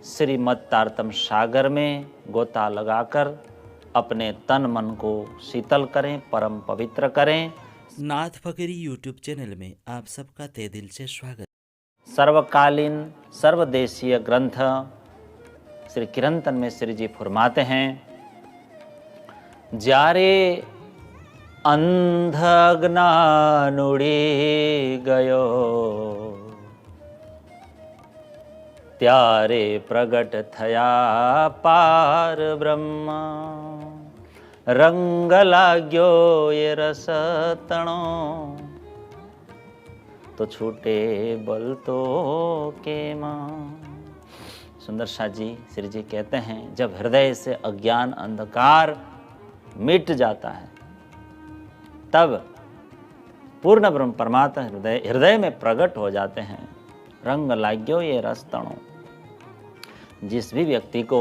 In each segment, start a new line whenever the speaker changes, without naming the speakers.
श्रीमद् तारतम सागर में गोता लगाकर अपने तन मन को शीतल करें, परम पवित्र करें।
नाथ फकीरी यूट्यूब चैनल में आप सबका तहे दिल से स्वागत।
सर्वकालीन सर्वदेशीय ग्रंथ श्री किरंतन में श्री जी फरमाते हैं, जारे अंध ज्ञान उड़ी गयो त्यारे प्रगट थया पार ब्रह्म रंग लाग्यो ये रस तणो तो छूटे बल तो के मां। सुंदर शाह जी श्री जी कहते हैं, जब हृदय से अज्ञान अंधकार मिट जाता है तब पूर्ण ब्रह्म परमात्मा हृदय में प्रकट हो जाते हैं। रंग लाग्यो ये रस तणो। जिस भी व्यक्ति को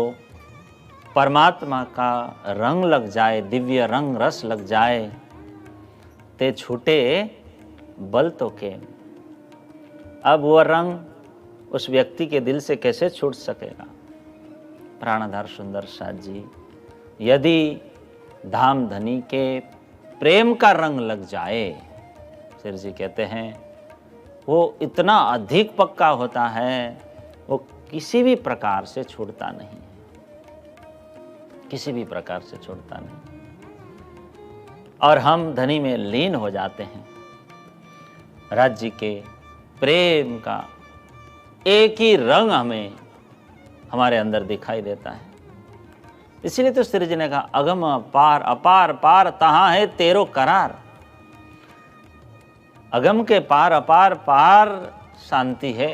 परमात्मा का रंग लग जाए, दिव्य रंग रस लग जाए, ते छूटे बल तो के। अब वह रंग उस व्यक्ति के दिल से कैसे छूट सकेगा? प्राणधार सुंदर शाह जी, यदि धाम धनी के प्रेम का रंग लग जाए, सिर जी कहते हैं, वो इतना अधिक पक्का होता है, वो किसी भी प्रकार से छूटता नहीं, किसी भी प्रकार से छूटता नहीं। और हम धनी में लीन हो जाते हैं। राज्य के प्रेम का एक ही रंग हमें हमारे अंदर दिखाई देता है। इसीलिए तो श्री जी ने कहा, अगम पार अपार पार तहां है तेरो करार। अगम के पार अपार पार शांति है,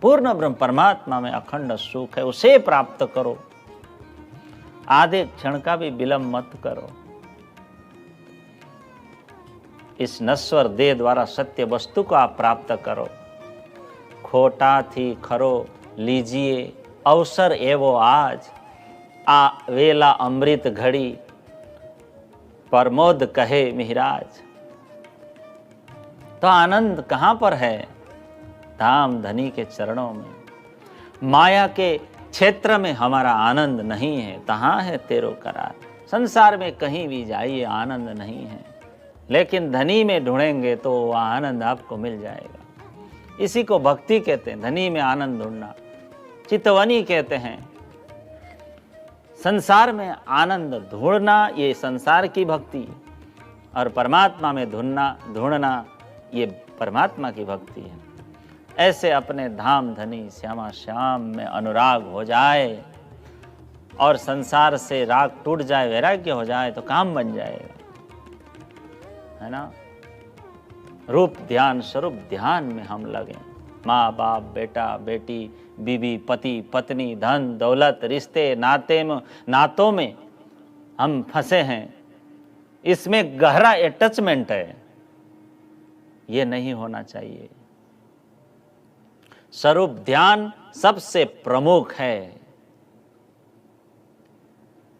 पूर्ण ब्रह्म परमात्मा में अखंड सुख है, उसे प्राप्त करो। आधे क्षण का भी विलंब मत करो। इस नश्वर देह द्वारा सत्य वस्तु को आप प्राप्त करो। खोटा थी खरो लीजिए अवसर एवो आज, आ वेला अमृत घड़ी प्रमोद कहे मिहिराज। तो आनंद कहां पर है? धाम धनी के चरणों में। माया के क्षेत्र में हमारा आनंद नहीं है, तहां है तेरो करार। संसार में कहीं भी जाइए आनंद नहीं है, लेकिन धनी में ढूंढेंगे तो वह आनंद आपको मिल जाएगा। इसी को भक्ति कहते हैं, धनी में आनंद ढूंढना। चितवनी कहते हैं, संसार में आनंद ढूंढना ये संसार की भक्ति, और परमात्मा में ढूंढना ये परमात्मा की भक्ति है। ऐसे अपने धाम धनी श्यामा श्याम में अनुराग हो जाए और संसार से राग टूट जाए, वैराग्य हो जाए, तो काम बन जाएगा, है ना। रूप ध्यान स्वरूप ध्यान में हम लगे। माँ बाप, बेटा बेटी, बीवी पति पत्नी, धन दौलत, रिश्ते नातों में हम फंसे हैं। इसमें गहरा अटैचमेंट है, ये नहीं होना चाहिए। स्वरूप ध्यान सबसे प्रमुख है,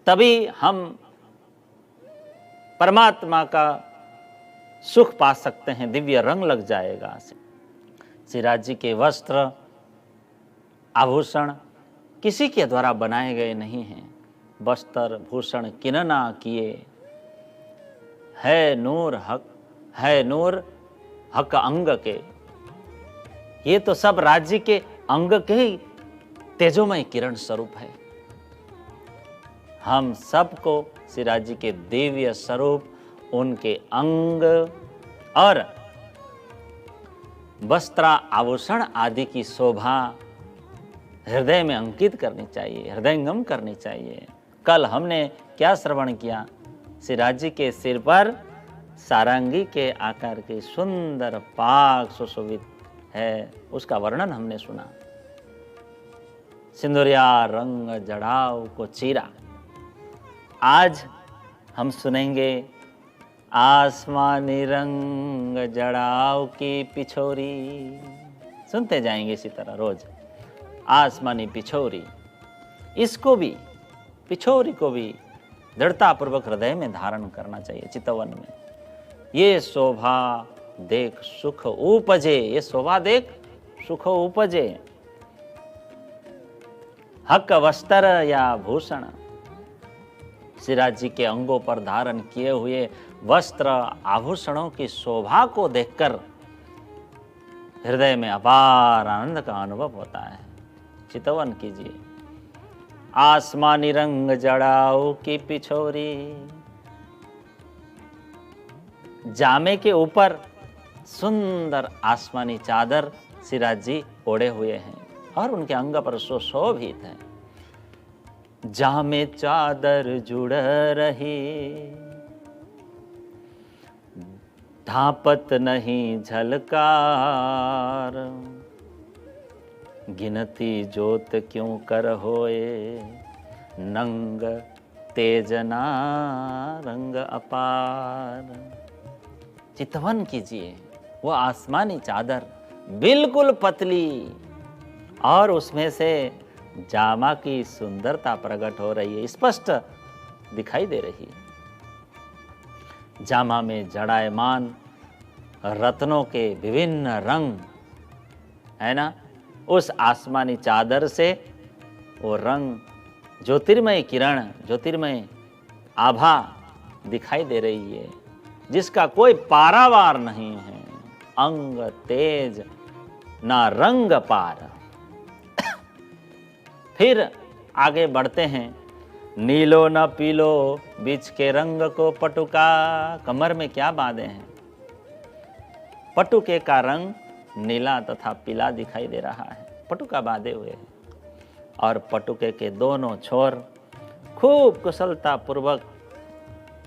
तभी हम परमात्मा का सुख पा सकते हैं, दिव्य रंग लग जाएगा। श्रीराज जी के वस्त्र आभूषण किसी के द्वारा बनाए गए नहीं हैं। वस्त्र भूषण किनना किए, है नूर हक अंग के। ये तो सब राज्य के अंग के ही तेजोमय किरण स्वरूप है। हम सबको श्री राज्य के दिव्य स्वरूप, उनके अंग और वस्त्र आभूषण आदि की शोभा हृदय में अंकित करनी चाहिए, हृदयंगम करनी चाहिए। कल हमने क्या श्रवण किया? श्री राज्य के सिर पर सारंगी के आकार के सुंदर पाग सुशोभित है, उसका वर्णन हमने सुना। सिंदूरिया रंग जड़ाव को चीरा। आज हम सुनेंगे आसमानी रंग जड़ाव की पिछोरी। सुनते जाएंगे इसी तरह रोज, आसमानी पिछोरी। इसको भी, पिछोरी को भी दृढ़तापूर्वक हृदय में धारण करना चाहिए, चितवन में। ये शोभा देख सुख उपजे, ये शोभा देख सुख उपजे। हक वस्त्र या भूषण, श्रीराज जी के अंगों पर धारण किए हुए वस्त्र आभूषणों की शोभा को देखकर हृदय में अपार आनंद का अनुभव होता है। चितवन कीजिए। आसमानी रंग जड़ाओ की पिछोरी, जामे के ऊपर सुंदर आसमानी चादर श्रीराज जी ओढ़े हुए हैं और उनके अंग पर सुशोभित है। जामे चादर जुड़ रही, ढापत नहीं झलकार, गिनती जोत क्यों कर होए, नंग तेजना रंग अपार। चितवन कीजिए, वो आसमानी चादर बिल्कुल पतली और उसमें से जामा की सुंदरता प्रकट हो रही है, स्पष्ट दिखाई दे रही है। जामा में जड़ायमान रत्नों के विभिन्न रंग है ना, उस आसमानी चादर से वो रंग ज्योतिर्मय किरण, ज्योतिर्मय आभा दिखाई दे रही है, जिसका कोई पारावार नहीं है। अंग तेज ना रंग पार। फिर आगे बढ़ते हैं। नीलो न पीलो बीच के रंग को पटुका, कमर में क्या बांधे हैं? पटुके का रंग नीला तथा पीला दिखाई दे रहा है, पटुका बांधे हुए है और पटुके के दोनों छोर खूब कुशलता पूर्वक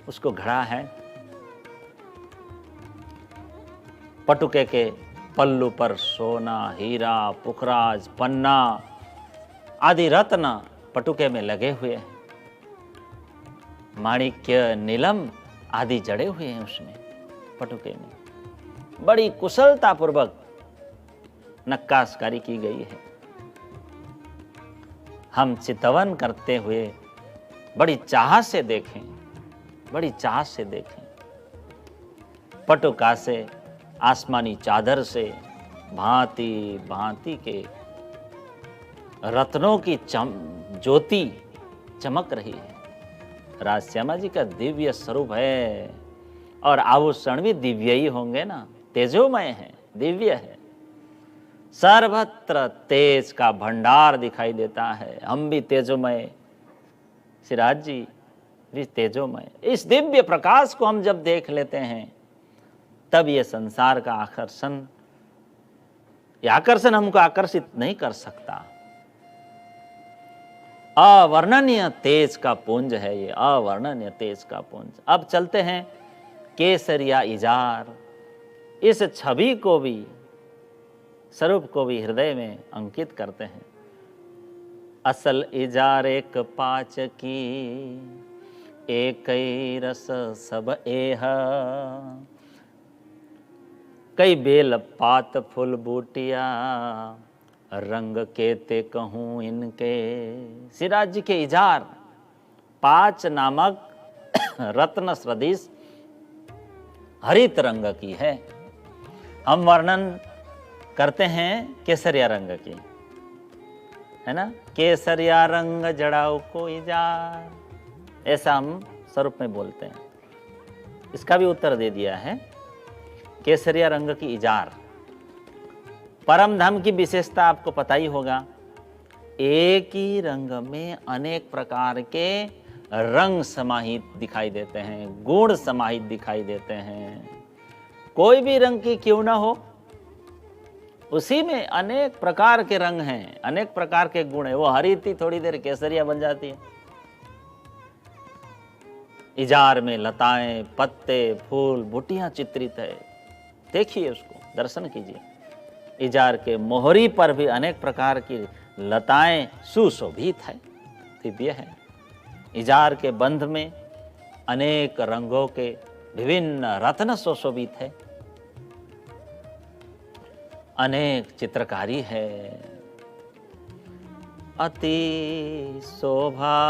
उसको घड़ा है। पटुके के पल्लू पर सोना, हीरा, पुखराज, पन्ना आदि रत्न पटुके में लगे हुए हैं। माणिक्य, नीलम आदि जड़े हुए हैं उसमें, पटुके में बड़ी कुशलता पूर्वक नक्काशकारी की गई है। हम चितवन करते हुए बड़ी चाह से देखें, बड़ी चाह से देखें। पटुका से, आसमानी चादर से भांति भांति के रत्नों की ज्योति चमक रही है। राजश्यामा जी का दिव्य स्वरूप है और आभूषण भी दिव्य ही होंगे ना, तेजोमय है, दिव्य है। सर्वत्र तेज का भंडार दिखाई देता है। हम भी तेजोमय, श्रीराज जी भी तेजोमय। इस दिव्य प्रकाश को हम जब देख लेते हैं तब ये संसार का आकर्षण, ये आकर्षण हमको आकर्षित नहीं कर सकता। अवर्णनीय तेज का पुंज है ये, अवर्णनीय तेज का पुंज। अब चलते हैं केसरिया इजार। इस छवि को भी, स्वरूप को भी हृदय में अंकित करते हैं। असल इजार एक पाच की, एक रस सब एह, कई बेल पात फूल बूटिया, रंग के ते कहूँ इनके। श्रीराज जी के इजार 5 नामक रत्न सदृश हरित रंग की है। हम वर्णन करते हैं केसरिया रंग की, है ना। केसरिया रंग जड़ाओ को इजार, ऐसा हम स्वरूप में बोलते हैं। इसका भी उत्तर दे दिया है। केसरिया रंग की इजार, परम धाम की विशेषता आपको पता ही होगा। एक ही रंग में अनेक प्रकार के रंग समाहित दिखाई देते हैं, गुण समाहित दिखाई देते हैं। कोई भी रंग की क्यों ना हो, उसी में अनेक प्रकार के रंग हैं, अनेक प्रकार के गुण है। वो हरी थी, थोड़ी देर केसरिया बन जाती है। इजार में लताएं, पत्ते, फूल, बूटियां चित्रित है। देखिए उसको, दर्शन कीजिए। इजार के मोहरी पर भी अनेक प्रकार की लताएं सुशोभित है, दिव्य है। इजार के बंध में अनेक रंगों के विभिन्न रत्न सुशोभित है, अनेक चित्रकारी है। अति शोभाति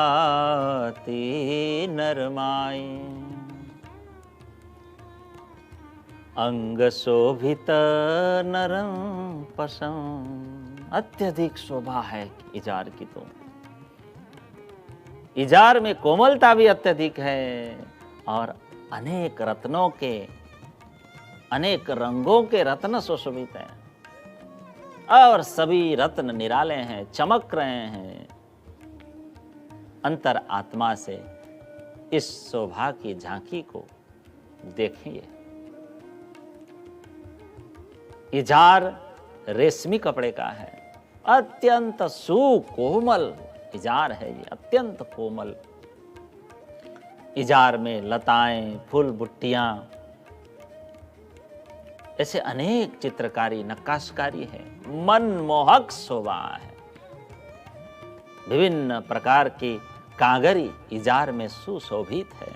नरमाई, अंग शोभित नरम पसम। अत्यधिक शोभा है इजार की तो, इजार में कोमलता भी अत्यधिक है और अनेक रत्नों के, अनेक रंगों के रत्न सुशोभित हैं और सभी रत्न निराले हैं, चमक रहे हैं। अंतर आत्मा से इस शोभा की झांकी को देखिए। इजार रेशमी कपड़े का है, अत्यंत सुकोमल इजार है ये, अत्यंत कोमल। इजार में लताएं, फूल बुट्टियां, ऐसे अनेक चित्रकारी, नक्काशकारी है, मनमोहक शोभा है। विभिन्न प्रकार की कांगरी इजार में सुशोभित है।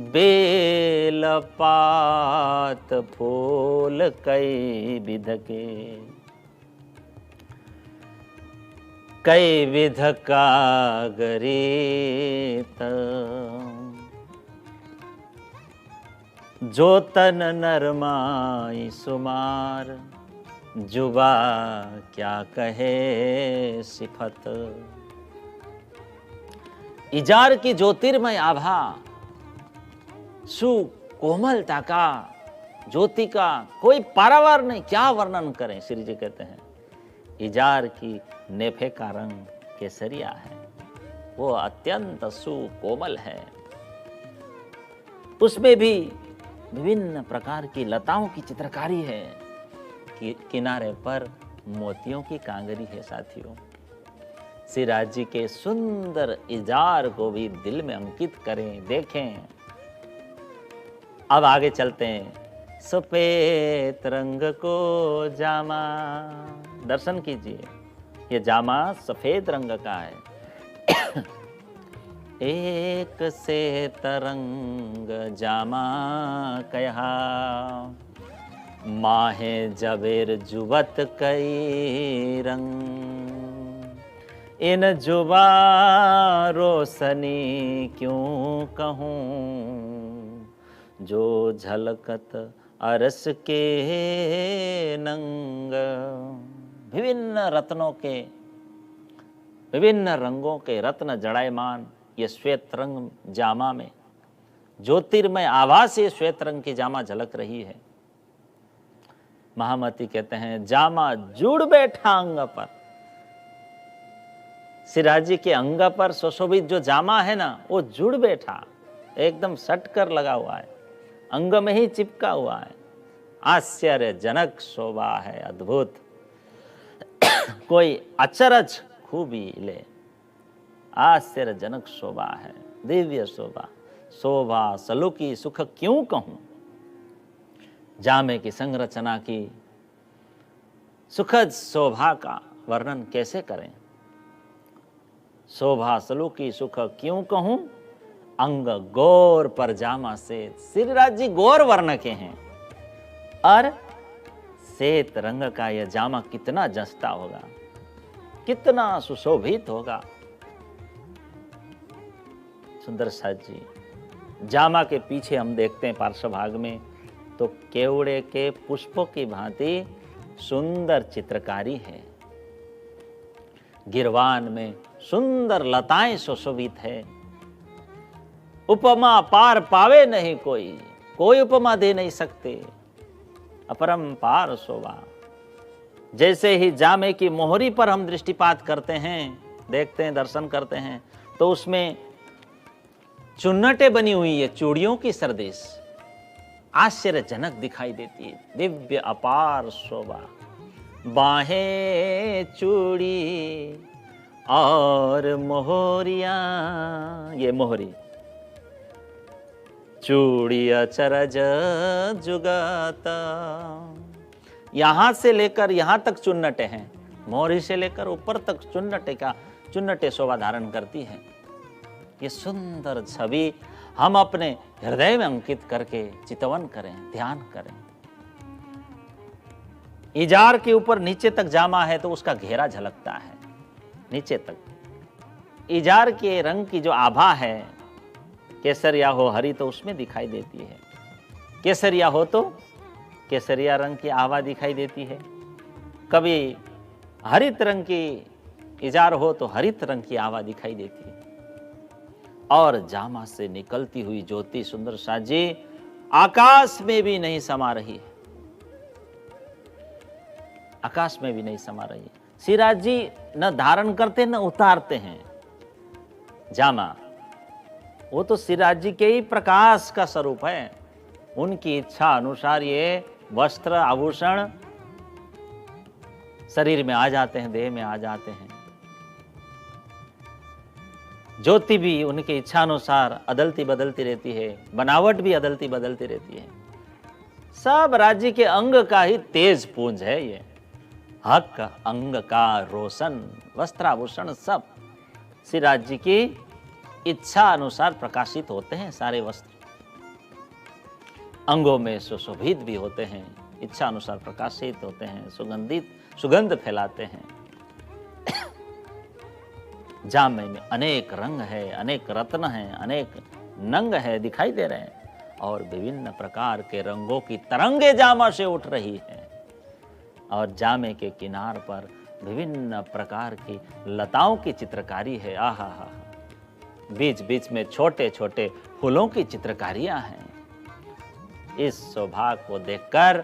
बेल पात फूल कई विध के, कई विध कागरी जो तन नरमाई सुमार, जुबा क्या कहे सिफत। इजार की ज्योतिर्मय आभा, सुकोमलता का, ज्योति का कोई पारावार नहीं, क्या वर्णन करें। श्री जी कहते हैं इजार की नेफे का रंग केसरिया है, वो अत्यंत सुकोमल है। उसमें भी विभिन्न प्रकार की लताओं की चित्रकारी है, किनारे पर मोतियों की कांगरी है। साथियों, सिराज जी के सुंदर इजार को भी दिल में अंकित करें, देखें। अब आगे चलते हैं। सफेद रंग को जामा, दर्शन कीजिए, ये जामा सफेद रंग का है। एक से तरंग जामा कहा, माहे जबेर जुबत कई रंग। इन जुबा रोशनी क्यों कहूँ, जो झलकत अरस के नंग। विभिन्न रत्नों के, विभिन्न रंगों के रत्न जड़ायमान ये श्वेत रंग जामा में, ज्योतिर्मय आभा से श्वेत रंग की जामा झलक रही है। महामती कहते हैं जामा जुड़ बैठा अंग पर। सिराज जी के अंग पर सुशोभित जो जामा है ना, वो जुड़ बैठा, एकदम सट कर लगा हुआ है, अंग में ही चिपका हुआ है। आश्चर्यजनक शोभा है, अद्भुत, कोई अचरज खूबी ले। आश्चर्यजनक शोभा है, दिव्य शोभा, शोभा सलूकी सुख क्यों कहूं। जामे की संरचना की सुखद शोभा का वर्णन कैसे करें। शोभा सलूकी सुख क्यों कहूं, अंग गौर पर जामा से। श्रीराज जी गौर वर्ण के हैं और श्वेत रंग का यह जामा कितना जचता होगा, कितना सुशोभित होगा। सुंदर साथ जी, जामा के पीछे हम देखते हैं पार्श्व भाग में तो केवड़े के पुष्पों की भांति सुंदर चित्रकारी है। गिरवान में सुंदर लताएं सुशोभित है। उपमा पार पावे नहीं कोई, कोई उपमा दे नहीं सकते, अपरंपार शोभा। जैसे ही जामे की मोहरी पर हम दृष्टिपात करते हैं, देखते हैं, दर्शन करते हैं, तो उसमें चुन्नटें बनी हुई है चूड़ियों की सरदेश, आश्चर्यजनक दिखाई देती है, दिव्य अपार शोभा। बाहें चूड़ी और मोहरिया, ये मोहरी, चूड़ी अचरज जुगाता। यहां से लेकर यहां तक चुन्नटे हैं, मोहरी से लेकर ऊपर तक चुन्नटे शोभा धारण करती है। ये सुंदर छवि हम अपने हृदय में अंकित करके चितवन करें, ध्यान करें। इजार के ऊपर नीचे तक जामा है तो उसका घेरा झलकता है नीचे तक। इजार के रंग की जो आभा है, केसरिया हो हरी तो उसमें दिखाई देती है, केसरिया हो तो केसरिया रंग की आभा दिखाई देती है, कभी हरित रंग की इजार हो तो हरित रंग की आभा दिखाई देती है। और जामा से निकलती हुई ज्योति सुंदर शाह जी आकाश में भी नहीं समा रही है, आकाश में भी नहीं समा रही है। सिराज जी न धारण करते न उतारते हैं जामा, वो तो सिराज जी के ही प्रकाश का स्वरूप है। उनकी इच्छा अनुसार ये वस्त्र आभूषण शरीर में आ जाते हैं, देह में आ जाते हैं। ज्योति भी उनकी इच्छा अनुसार अदलती बदलती रहती है, बनावट भी अदलती बदलती रहती है। सब राज्य के अंग का ही तेज पुंज है ये। हक अंग का रोशन, वस्त्राभूषण सब श्री राज्य की इच्छा अनुसार प्रकाशित होते हैं। सारे वस्त्र अंगों में सुशोभित भी होते हैं, इच्छा अनुसार प्रकाशित होते हैं, सुगंध फैलाते हैं। जामे में अनेक रंग है, अनेक रत्न हैं, अनेक नंग है, दिखाई दे रहे हैं। और विभिन्न प्रकार के रंगों की तरंगे जामा से उठ रही है। और जामे के किनार पर विभिन्न प्रकार की लताओं की चित्रकारी है। आहा हा, बीच बीच में छोटे छोटे फूलों की चित्रकारियां हैं। इस शोभा को देखकर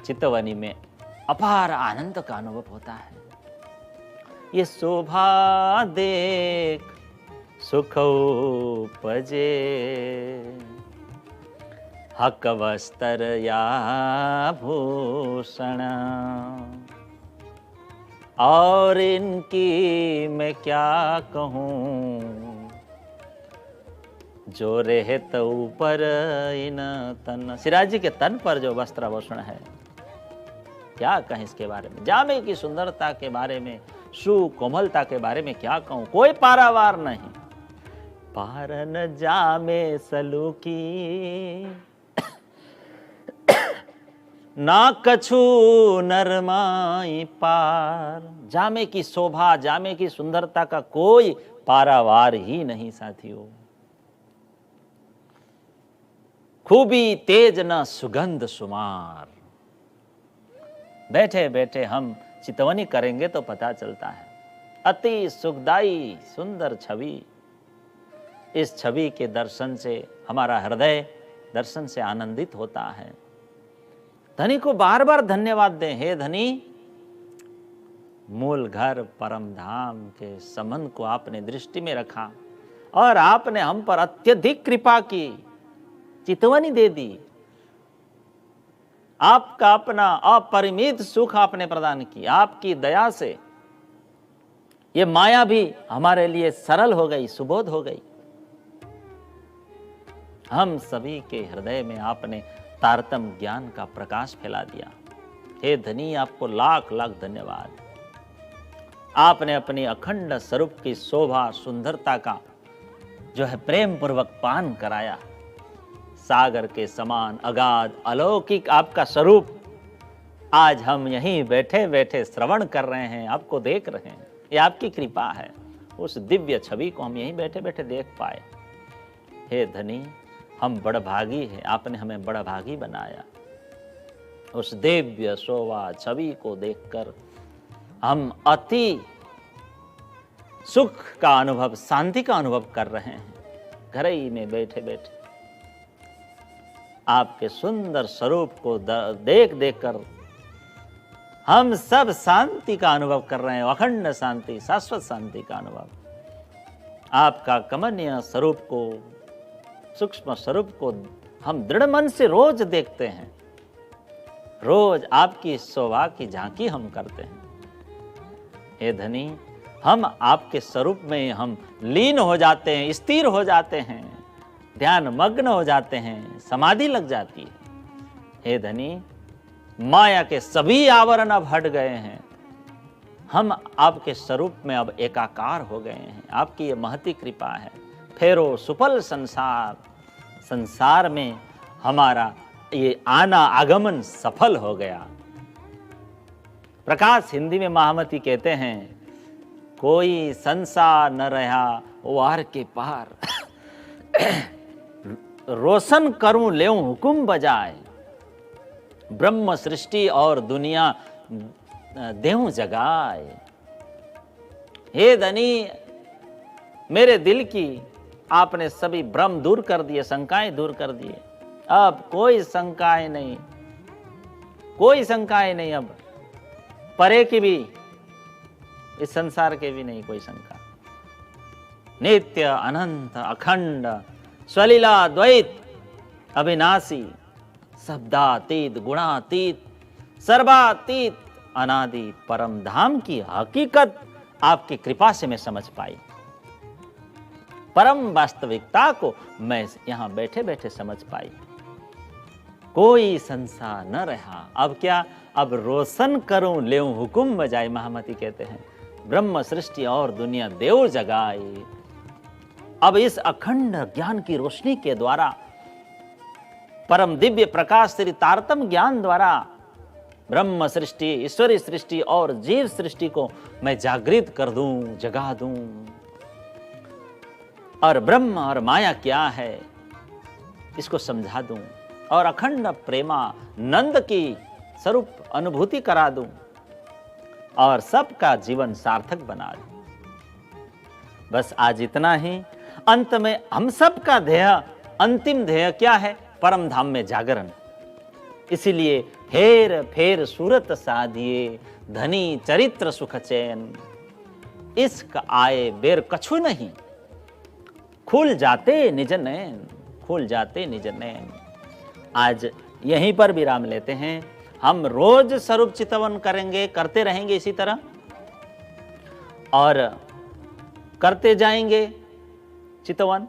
चितवनी में अपार आनंद का अनुभव होता है। ये शोभा देख सुख उपजे, हक वस्त्र या भूषण, और इनकी मैं क्या कहूँ, जो रहत ऊपर इन तन। सिराज जी के तन पर जो वस्त्र आभूषण है, क्या कहें इसके बारे में। जामे की सुंदरता के बारे में, सुकोमलता के बारे में क्या कहूं, कोई पारावार नहीं। पारन जामे सलूकी, ना कछु नरमाई पार। जामे की शोभा, जामे की सुंदरता का कोई पारावार ही नहीं साथियों। खूबी तेज न सुगंध सुमार। बैठे बैठे हम चितवनी करेंगे तो पता चलता है। अति सुखदाई सुंदर छवि। इस छवि के दर्शन से हमारा हृदय दर्शन से आनंदित होता है। धनी को बार बार धन्यवाद दें। हे धनी, मूल घर परम धाम के संबंध को आपने दृष्टि में रखा और आपने हम पर अत्यधिक कृपा की, चितवनी दे दी। आपका अपना अपरिमित सुख आपने प्रदान की। आपकी दया से ये माया भी हमारे लिए सरल हो गई, सुबोध हो गई। हम सभी के हृदय में आपने तारतम ज्ञान का प्रकाश फैला दिया। हे धनी, आपको लाख लाख धन्यवाद। आपने अपनी अखंड स्वरूप की शोभा सुंदरता का जो है प्रेम पूर्वक पान कराया। सागर के समान अगाध अलौकिक आपका स्वरूप आज हम यहीं बैठे बैठे श्रवण कर रहे हैं, आपको देख रहे हैं। ये आपकी कृपा है। उस दिव्य छवि को हम यहीं बैठे बैठे देख पाए। हे धनी, हम बड़भागी हैं, आपने हमें बड़भागी बनाया। उस दिव्य शोभा छवि को देखकर हम अति सुख का अनुभव, शांति का अनुभव कर रहे हैं। घर ही में बैठे बैठे आपके सुंदर स्वरूप को देख देख कर हम सब शांति का अनुभव कर रहे हैं। अखंड शांति, शाश्वत शांति का अनुभव। आपका कमनीय स्वरूप को, सूक्ष्म स्वरूप को हम दृढ़ मन से रोज देखते हैं। रोज आपकी शोभा की झांकी हम करते हैं। हे धनी, हम आपके स्वरूप में हम लीन हो जाते हैं, स्थिर हो जाते हैं, ध्यान मग्न हो जाते हैं, समाधि लग जाती है। हे धनी, माया के सभी आवरण अब हट गए हैं। हम आपके स्वरूप में अब एकाकार हो गए हैं। आपकी ये महती कृपा है। फेरो सुफल संसार, संसार में हमारा ये आना आगमन सफल हो गया। प्रकाश हिंदी में महामती कहते हैं, कोई संसार न रहा वार के पार, रोशन करूं लेऊं हुकुम बजाए, ब्रह्म सृष्टि और दुनिया देहूं जगाए। हे धनी, मेरे दिल की आपने सभी भ्रम दूर कर दिए, शंकाएं दूर कर दिए। अब कोई शंकाएं नहीं, कोई शंकाएं नहीं। अब परे की भी, इस संसार के भी नहीं कोई शंका। नित्य अनंत अखंड स्वलीला द्वैत अविनाशी शब्दातीत गुणातीत सर्वातीत अनादि परम धाम की हकीकत आपकी कृपा से मैं समझ पाई। परम वास्तविकता को मैं यहां बैठे बैठे समझ पाई। कोई संसार न रहा। अब क्या, अब रोशन करूं लेऊं हुकुम बजाय, महामती कहते हैं। ब्रह्म सृष्टि और दुनिया देव जगाई। अब इस अखंड ज्ञान की रोशनी के द्वारा, परम दिव्य प्रकाश श्री तारतम ज्ञान द्वारा ब्रह्म सृष्टि, ईश्वरी सृष्टि और जीव सृष्टि को मैं जागृत कर दूं, जगा दूं। और ब्रह्म और माया क्या है इसको समझा दूं और अखंड प्रेमा नंद की स्वरूप अनुभूति करा दूं और सबका जीवन सार्थक बना दूं। बस आज इतना ही। अंत में हम सबका ध्येय, अंतिम ध्येय क्या है? परम धाम में जागरण। इसीलिए फेर फेर सूरत साधिए, धनी चरित्र सुख चैन। इश्क आए बेर कछु नहीं, खुल जाते निज नैन, खुल जाते निज नैन। आज यहीं पर विराम लेते हैं। हम रोज स्वरूप चितवन करेंगे, करते रहेंगे इसी तरह और करते जाएंगे चितवन।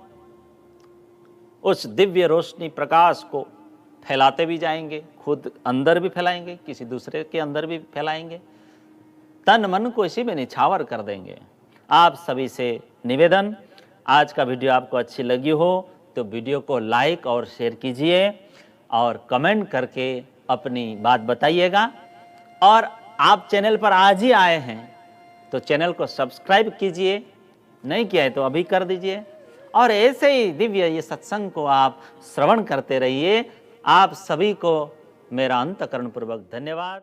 उस दिव्य रोशनी प्रकाश को फैलाते भी जाएंगे, खुद अंदर भी फैलाएंगे, किसी दूसरे के अंदर भी फैलाएंगे, तन मन को इसी में निछावर कर देंगे। आप सभी से निवेदन, आज का वीडियो आपको अच्छी लगी हो तो वीडियो को लाइक और शेयर कीजिए और कमेंट करके अपनी बात बताइएगा। और आप चैनल पर आज ही आए हैं तो चैनल को सब्सक्राइब कीजिए, नहीं किया है तो अभी कर दीजिए। और ऐसे ही दिव्य ये सत्संग को आप श्रवण करते रहिए। आप सभी को मेरा अंतःकरणपूर्वक धन्यवाद।